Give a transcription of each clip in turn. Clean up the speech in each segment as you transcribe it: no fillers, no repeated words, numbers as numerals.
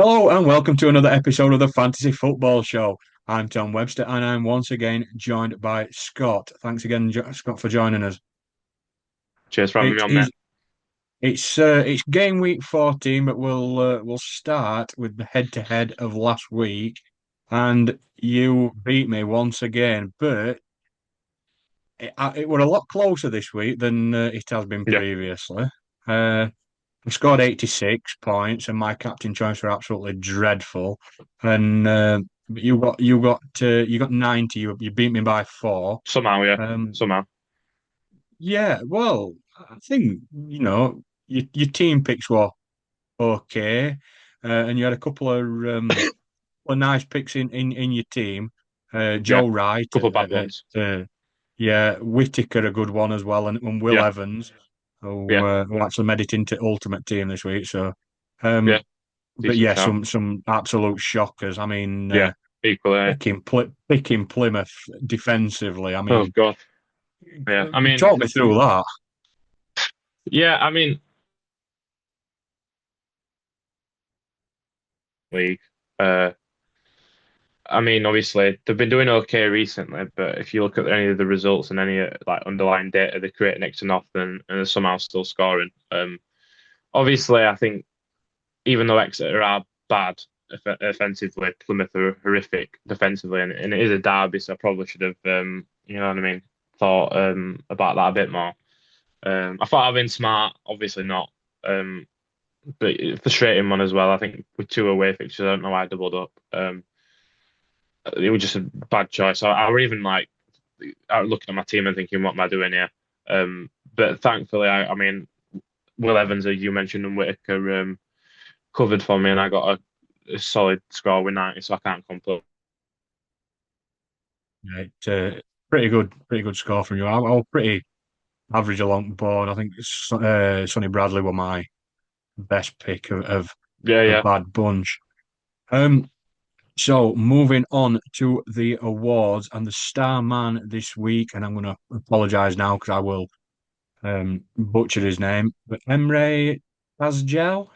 Hello and welcome to another episode of the Fantasy Football Show. I'm Tom Webster and I'm once again joined by Scott. Thanks again, Scott, for joining us. Cheers for having me It on, mate. is it's game week 14, but we'll start with the head-to-head of last week, and you beat me once again, but it were a lot closer this week than it has been Yeah. previously. Uh, I scored 86 points, and my captain choice were absolutely dreadful. And you got 90. You beat me by four. Somehow, yeah. Um, Somehow. yeah, well, I think your team picks were okay, and you had a couple of nice picks in your team. Yeah. Joe Wright, Couple of bad ones. yeah, Whittaker a good one as well, and Will Yeah. Evans, Yeah. who actually made it into Ultimate Team this week. So. Yeah. Um, but Decent yeah, shout. some absolute shockers. I mean, Yeah. Equally. picking Plymouth defensively. I Oh, mean, God. Yeah. I mean, talk me through that. yeah. I mean, league. Uh, I mean, obviously, they've been doing okay recently, but if you look at any of the results and any like underlying data, they create next to nothing and they're somehow still scoring. Obviously, I think even though Exeter are bad offensively, Plymouth are horrific defensively, and it is a derby, so I probably should have, you know what I mean, thought about that a bit more. I thought I'd been smart, obviously not, but frustrating one as well. I think with two away fixtures, I don't know why I doubled up. It was just a bad choice. I were even like looking at my team and thinking, what am I doing here? But thankfully, I mean, Will Evans, as you mentioned, and Whitaker covered for me, and I got a solid score with 90, so I can't complain. Yeah, pretty good score from you. I was pretty average along the board. I think Sonny Bradley were my best pick of Yeah, the yeah. bad bunch. Um, so moving on to the awards and the star man this week, and I'm going to apologise now because I will butcher his name, but Emre Tazgel.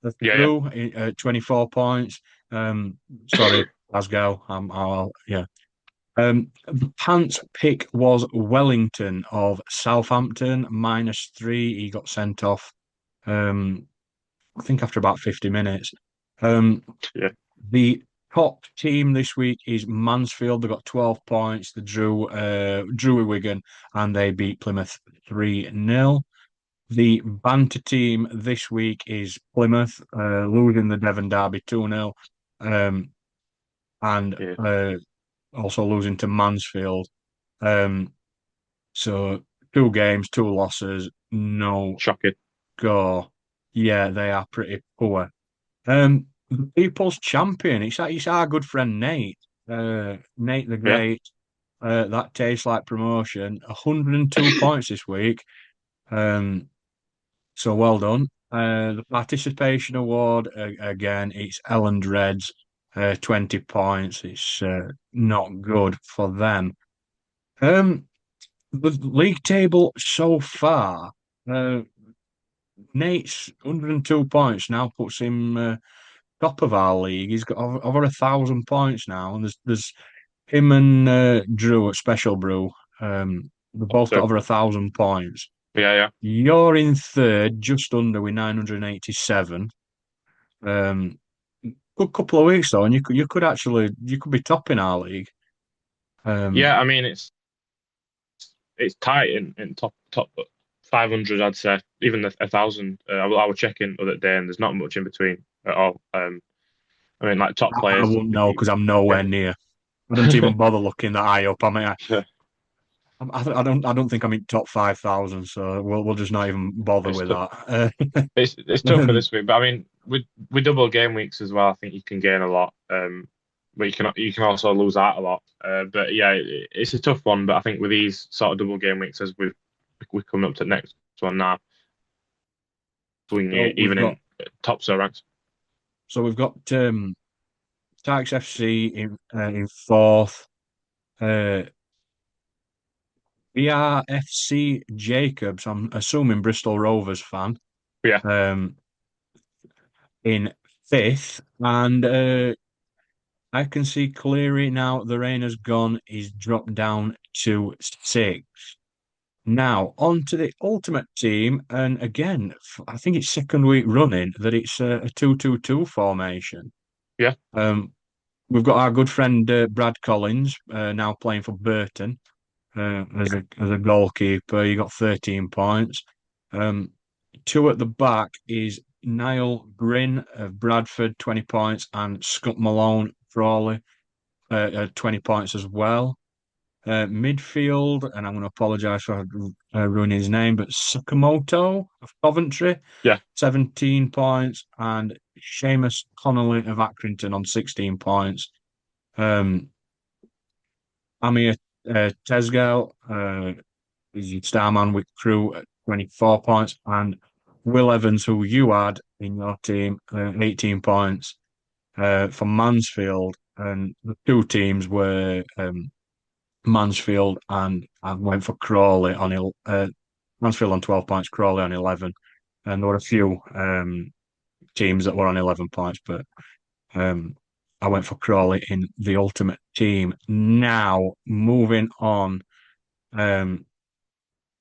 The Yeah, yeah. through 24 points. Sorry, Glasgow. Yeah. The pants pick was Wellington of Southampton -3. He got sent off. Um, I think after about 50 minutes. Um, Yeah. the top team this week is Mansfield. They got 12 points. They drew with Wigan and they beat Plymouth 3-0. The banter team this week is Plymouth, losing the Devon Derby 2-0, um, and Yeah. also losing to Mansfield. Um, so two games, two losses, no Shocking. go. Yeah, they are pretty poor. The People's Champion, it's our good friend Nate. Nate the Yeah. Great. That tastes like promotion. 102 points this week. Um, So well done. The participation award again, it's Ellen Reds, 20 points. It's not good for them. Um, the league table so far, uh, Nate's 102 points now puts him top of our league. He's got over 1,000 points now, and there's him and Drew at Special Brew. They've both got So, over 1,000 points. yeah, yeah. You're in third, just under with 987. Um, Good couple of weeks though, and you could be topping our league. Um, Yeah, I mean, it's tight in top 500, I'd say. Even a thousand. I was checking the other day, and there's not much in between at all. I mean, like top I players. won't know because I'm nowhere near. I don't even bother looking that high up. I mean, I don't think I'm in top 5,000, so we'll just not even bother It's with tough. that. It's tough for this week, but I mean, with double game weeks as well, I think you can gain a lot. But you can also lose out a lot. But yeah, it's a tough one. But I think with these sort of double game weeks, as we're coming up to the next one now, swing so we've even got in top so ranks. so we've got Tykes FC in fourth. Uh, BRFC Jacobs. I'm assuming Bristol Rovers fan. But yeah, Um, in fifth, and I can see clearly now the rain has gone. He's dropped down to sixth. Now, on to the ultimate team, and again, I think it's second week running that it's a 2-2-2 formation. Yeah, Um, we've got our good friend Brad Collins now playing for Burton as a goalkeeper. He got 13 points. Um, two at the back is Niall Grin of Bradford, 20 points, and Scott Malone Crawley, 20 points as well. Midfield, and I'm going to apologise for ruining his name, but Sakamoto of Coventry, yeah, 17 points, and Seamus Connolly of Accrington on 16 points. Um, Amir Tesgale is your star man with Crew at 24 points, and Will Evans, who you had in your team, 18 points for Mansfield. And the two teams were Mansfield and I went for Crawley on Mansfield on 12 points, Crawley on 11. And there were a few teams that were on 11 points, but um, I went for Crawley in the ultimate team. Now, moving on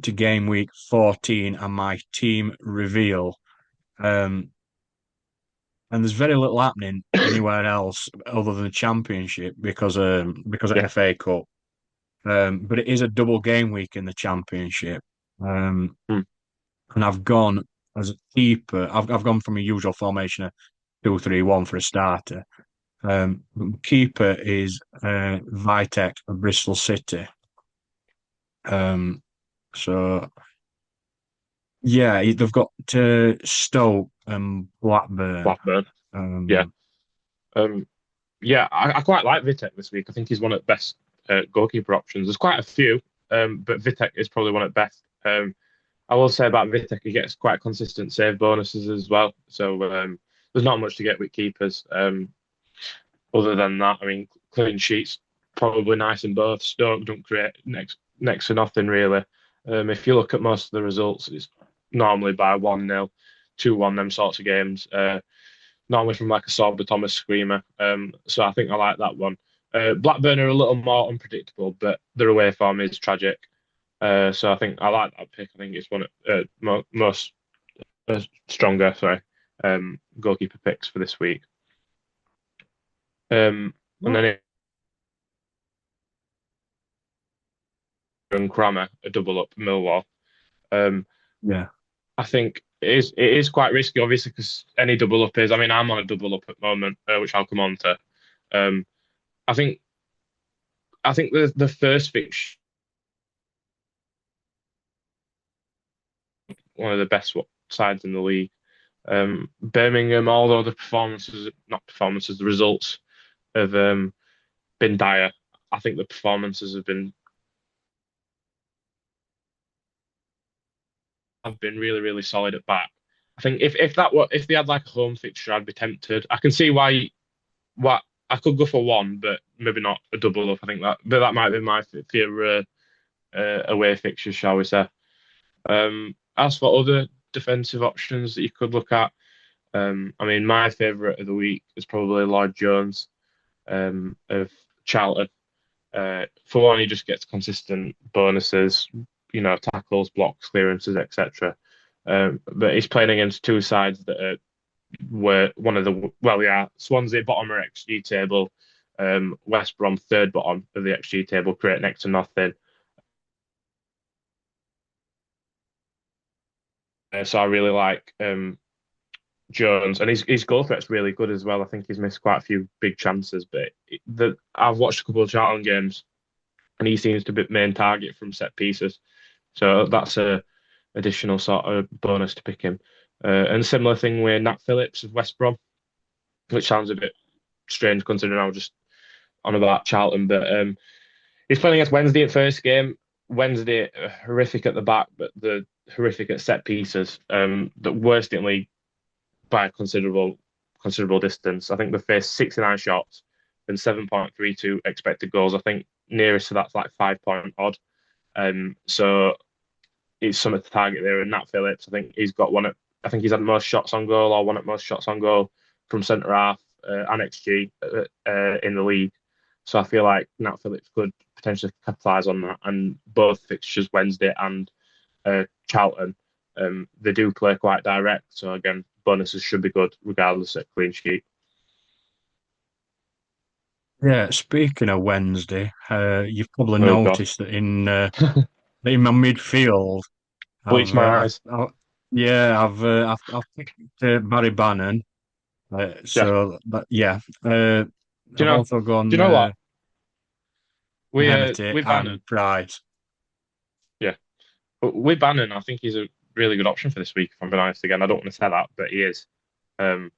to game week 14 and my team reveal. Um, and there's very little happening anywhere else other than the Championship because of yeah. FA Cup. But it is a double game week in the Championship. Um, Hmm. and I've gone as a keeper. I've gone from a usual formation of 2-3-1 for a starter. Keeper is Vitek of Bristol City. Um, so yeah, they've got Stoke and Blackburn. Blackburn. Yeah. Um, Um, yeah, I quite like Vitek this week. I think he's one of the best goalkeeper options. There's quite a few, but Vitek is probably one at best. I will say about Vitek, he gets quite consistent save bonuses as well. So there's not much to get with keepers. Other than that, I mean, clean sheets probably nice in both. Stoke don't create next to nothing really. If you look at most of the results, it's normally by 1-0, 2-1, them sorts of games. Normally from like a Sorba Thomas screamer. So I think I like that one. Blackburn are a little more unpredictable, but their away form is tragic. So I think I like that pick. I think it's one of most stronger, sorry, goalkeeper picks for this week. And then and Crammer a double up Millwall. Um, yeah, I think it is quite risky, obviously, because any double up is. I mean, I'm on a double up at the moment, which I'll come on to. Um, I think the first fixture one of the best sides in the league. Birmingham, although the performances, not performances, the results have been dire. I think the performances have been really, really solid at back. I think if they had like a home fixture, I'd be tempted. I can see why what I could go for one, but maybe not a double up. I think that might be my fear away fixtures, shall we say. As for other defensive options that you could look at, I mean, my favourite of the week is probably Lloyd Jones of Charlton. For one, he just gets consistent bonuses, tackles, blocks, clearances, etc. But he's playing against two sides that were one of the yeah, Swansea bottom of XG table, West Brom third bottom of the XG table, create next to nothing. So I really like Jones, and his goal threat's really good as well. I think he's missed quite a few big chances, but I've watched a couple of Charlton games, and he seems to be main target from set pieces. So that's a additional sort of bonus to pick him. And similar thing with Nat Phillips of West Brom, which sounds a bit strange considering I was just on about Charlton, but he's playing against Wednesday at first game. Wednesday horrific at the back, but the horrific at set pieces. The worst in league by a considerable distance. I think they faced 69 shots and 7.32 expected goals. I think nearest to that's like 5 point odd. So it's something to target there. And Nat Phillips, I think he's got one at. I think he's had most shots on goal or one at most shots on goal from centre half and XG in the league. So I feel like Nat Phillips could potentially capitalise on that. And both fixtures, Wednesday and Charlton, they do play quite direct. So again, bonuses should be good regardless of clean sheet. Yeah, speaking of Wednesday, you've probably Oh God, noticed that in my midfield, bleach I've, my uh, eyes. I've picked Barry Bannon. Yeah. Yeah, Do you I've know? also Do you gone know what? Hennity We Bannon. and Price. Yeah. But with Bannon, I think he's a really good option for this week. If I'm being honest, again, I don't want to say that, but he is. Um,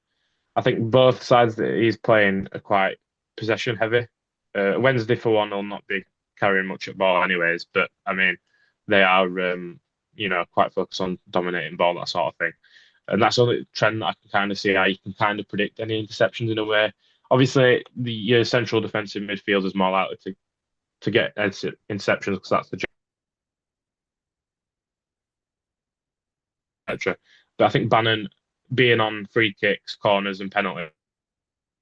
I think both sides that he's playing are quite possession heavy. Wednesday, for one, will not be carrying much at ball, anyways. But I mean, they are, quite focused on dominating ball, that sort of thing. And that's the only trend that I can kind of see how you can kind of predict any interceptions in a way. Obviously, the your central defensive midfield is more likely to get interceptions because that's the etc. But I think Bannon being on free kicks, corners, and penalties,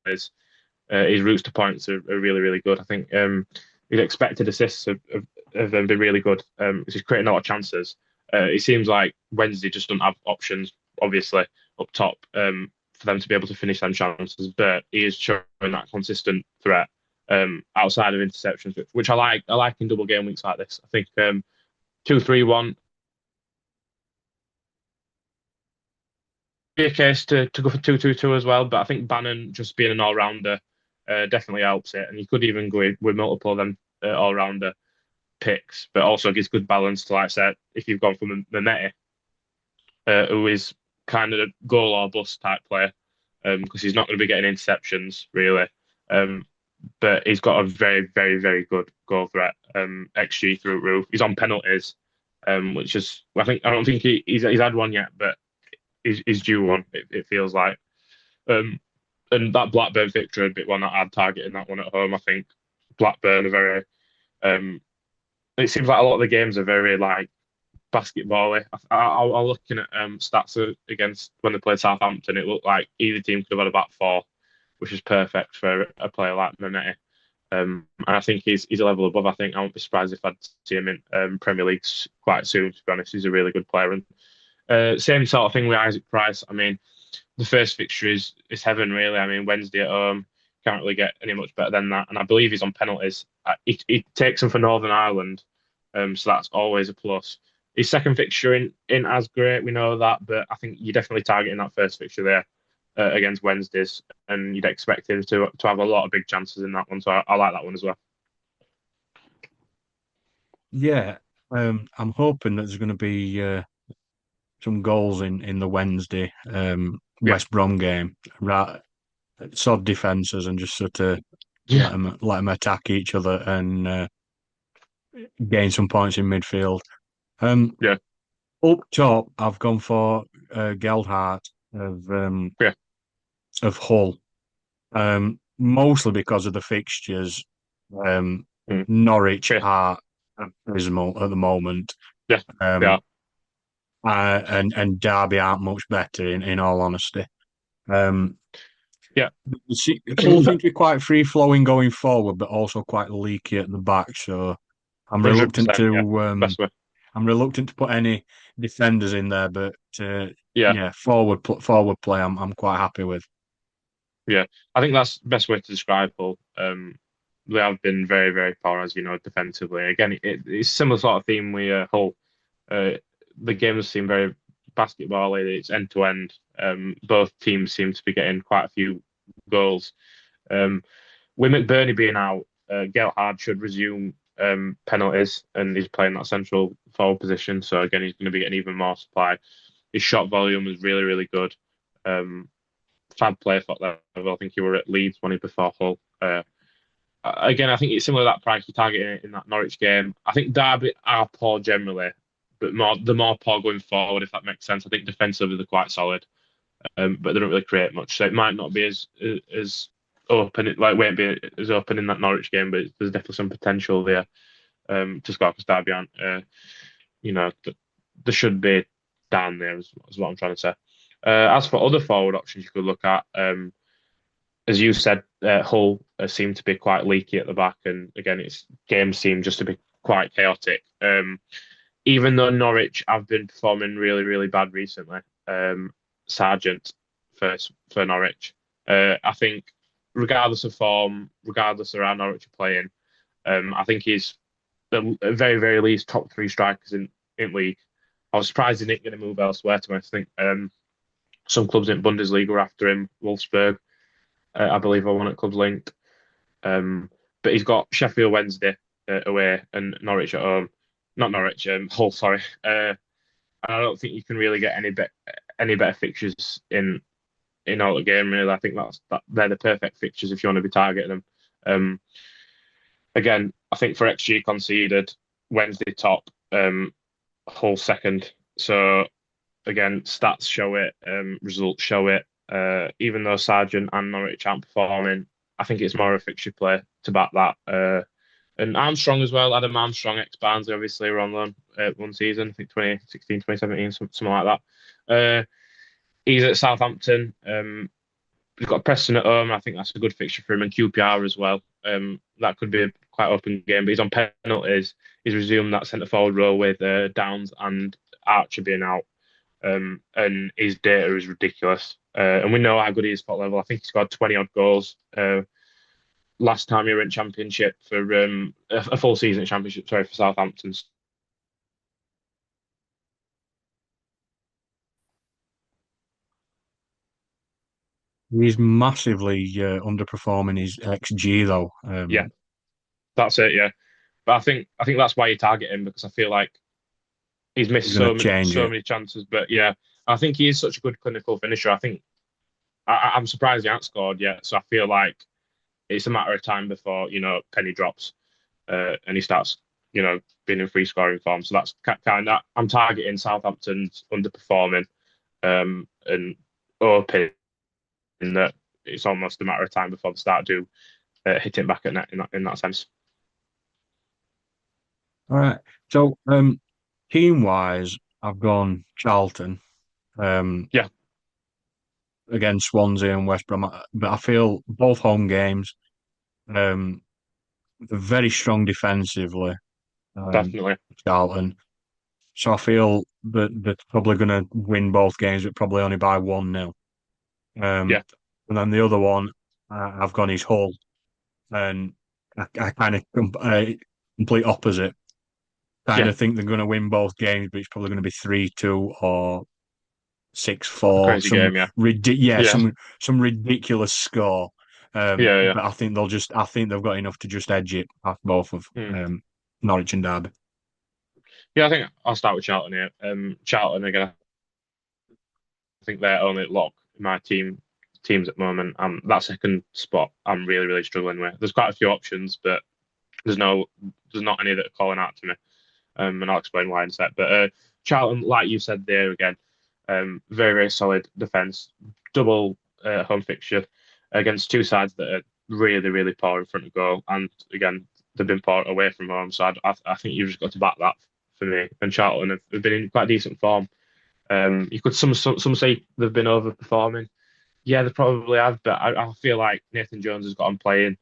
his routes to points are really, really good. I think his expected assists have been really good. He's creating a lot of chances. It seems like Wednesday just don't have options, obviously, up top for them to be able to finish them chances, but he is showing that consistent threat outside of interceptions, which I like. I like in double game weeks like this. I think 2-3-1 be a case to go for 2-2-2 as well, but I think Bannon just being an all rounder definitely helps it, and you could even go with multiple of them all rounder picks, but also gives good balance to, like I said, if you've gone for Mehmeti, who is kind of a goal or bust type player, because he's not going to be getting interceptions really, um, but he's got a very, very, very good goal threat, XG through roof. He's on penalties, which is I don't think he's had one yet, but he's due one. It feels like. Um, and that Blackburn fixture would be one that I'd target in that one at home. I think Blackburn are very. Um, it seems like a lot of the games are very like basketball-y. I was looking at stats against when they played Southampton. It looked like either team could have had a back four, which is perfect for a player like Mehmeti. And I think he's a level above. I think I won't be surprised if I'd see him in Premier League quite soon. To be honest, he's a really good player. And same sort of thing with Isaac Price. I mean, the first fixture is heaven, really. I mean, Wednesday at home can't really get any much better than that. And I believe he's on penalties. He takes them for Northern Ireland, so that's always a plus. His second fixture in as great, we know that, but I think you're definitely targeting that first fixture there against Wednesdays, and you'd expect him to have a lot of big chances in that one. So I like that one as well. Yeah, I'm hoping that there's going to be some goals in the Wednesday Yeah, West Brom game. Right, sod defenses and just sort of yeah, let them attack each other and gain some points in midfield. Um, yeah, Up top, I've gone for Geldhart yeah, of Hull, mostly because of the fixtures. Um, mm, Norwich yeah, are abysmal at the moment, yeah, yeah, um, and Derby aren't much better in all honesty. Um, yeah. Hull seem to be quite free flowing going forward, but also quite leaky at the back. So I'm reluctant 100%. Yeah, to best way. put any defenders in there, but Yeah, yeah, forward play, I'm quite happy with. yeah. I think that's the best way to describe Hull. They have been very, very poor, as you know, defensively. Again, it's similar sort of theme with Hull. Uh, the games seem very basketball-y. It's end to end. Both teams seem to be getting quite a few goals. Um, with McBurney being out, Gelhardt should resume penalties, and he's playing that central forward position. So again, he's going to be getting even more supply. His shot volume is really, really good. Um, Fab player for that level. I think he were at Leeds when he before Hull. Again, I think it's similar to that price we targeted in that Norwich game. I think Derby are poor generally, but the more poor going forward, if that makes sense. I think defensively they're quite solid, but they don't really create much. So it might not be as open, like won't be as open in that Norwich game, but there's definitely some potential there to score because Derby aren't, they should be down there, is what I'm trying to say. As for other forward options you could look at, as you said, Hull seem to be quite leaky at the back, and again, its games seem just to be quite chaotic. Even though Norwich have been performing really, really bad recently, Sargent for Norwich, I think regardless of form, regardless of how Norwich are playing, I think he's the very, very least top three strikers in league. I was surprised he didn't get a move elsewhere. To me, I think some clubs in Bundesliga were after him. Wolfsburg, I believe, are one at clubs linked. Um, but he's got Sheffield Wednesday away and Norwich at home. Not Norwich, Hull, sorry. And I don't think you can really get any better fixtures in all the game. Really, I think they're the perfect fixtures if you want to be targeting them. Um, Again, I think for XG conceded, Wednesday top, Hull second. So again, stats show it, results show it. Even though Sargent and Norwich aren't performing, I think it's more a fixture play to back that. And Armstrong as well. Adam Armstrong, ex Barnsley, obviously, were on loan one season, I think 2016, 2017, something like that. He's at Southampton. We've got Preston at home. I think that's a good fixture for him, and QPR as well. That could be a quite open game, but he's on penalties. He's resumed that centre forward role with Downs and Archer being out. And his data is ridiculous. And we know how good he is spot level. I think he scored 20 odd goals last time he were in Championship for a full season at Championship, sorry, for Southampton. He's massively underperforming his XG though. Yeah, that's it. Yeah, but I think that's why you target him because I feel like he's He's missed going to change so it. many chances. But yeah, I think he is such a good clinical finisher. I think I'm surprised he hasn't scored yet. So I feel like it's a matter of time before penny drops and he starts being in free scoring form. So that's kind of I'm targeting Southampton's underperforming and hoping that it's almost a matter of time before they start to hit it back at net in that sense. All right. So, team wise, I've gone Charlton um, Yeah, against Swansea and West Brom, but I feel both home games, um, they're very strong defensively, definitely. Charlton. So I feel that they're probably going to win both games, but probably only by 1-0. Yeah, And then the other one I've gone is Hull, and I kind of complete opposite. Kind yeah, of think they're going to win both games, but it's probably going to be 3-2 or six a four, crazy game. Yeah, yeah, some ridiculous score. yeah, yeah. But I think I think they've got enough to just edge it past both of Hmm. Norwich and Derby. Yeah, I think I'll start with Charlton here. Charlton again. I think they're only at lock in my teams at the moment. That second spot, I'm really, really struggling with. There's quite a few options, but there's no, there's not any that are calling out to me. And I'll explain why in a sec. But Charlton, like you said there again, very, very solid defence, double home fixture against two sides that are really, really poor in front of goal. And again, they've been poor away from home. So I think you've just got to back that for me. And Charlton have been in quite decent form. You could some say they've been overperforming. Yeah, they probably have, but I feel like Nathan Jones has got on playing.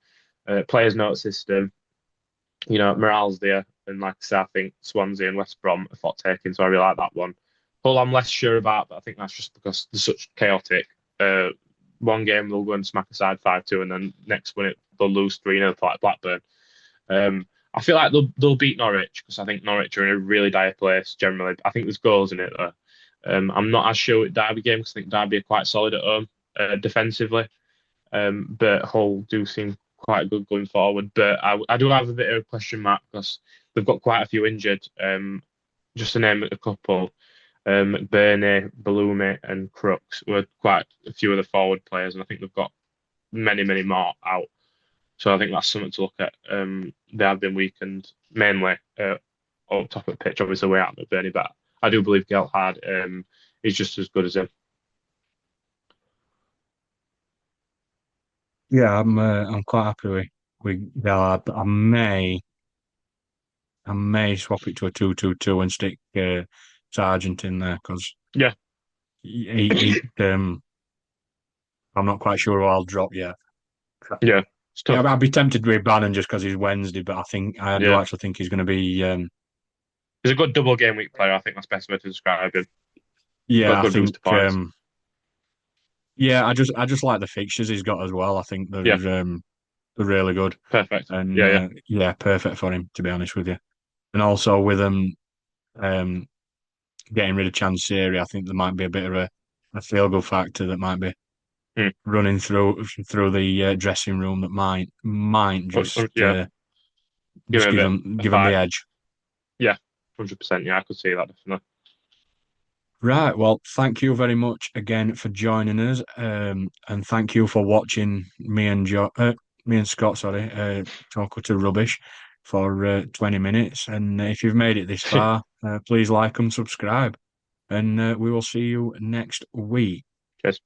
Players' note system, morale's there, and like I said, I think Swansea and West Brom are thought taking, so I really like that one. Hull, I'm less sure about, but I think that's just because they're such chaotic. One game they'll go and smack aside 5-2, and then next one they'll lose 3-0 like Blackburn. I feel like they'll beat Norwich because I think Norwich are in a really dire place generally. I think there's goals in it though. I'm not as sure with Derby game because I think Derby are quite solid at home defensively. But Hull do seem quite good going forward. But I do have a bit of a question mark because they've got quite a few injured. Just to name a couple, McBurney, Balumi, and Crooks were quite a few of the forward players, and I think they've got many, many more out. So I think that's something to look at. They have been weakened mainly up top of the pitch, obviously way out McBurney, but I do believe Gelhard is just as good as him. Yeah, I'm quite happy with Gallard, but I may swap it to a 2-2-2 and stick Sargent in there because Yeah, I'm not quite sure who I'll drop yet. Yeah, it's Yeah, tough. I'd be tempted with Bannon just because he's Wednesday, but I do Yeah, actually think he's going to be. he's a good double game week player. I think that's the best way to describe him. Got Yeah, I good think. booster points. Yeah, I just like the fixtures he's got as well. I think Yeah, they're really good, perfect. and Yeah, yeah. yeah, perfect for him to be honest with you. And also with them um, getting rid of Chansiri, I think there might be a bit of a feel good factor that might be Hmm. running through the dressing room that might Yeah, give him just a bit of give him the fight. edge. Yeah, 100%. Yeah, I could see that definitely. Right. Well, thank you very much again for joining us, and thank you for watching me and Scott, sorry, talk to rubbish for 20 minutes. And if you've made it this far, please like and subscribe, and we will see you next week. Cheers.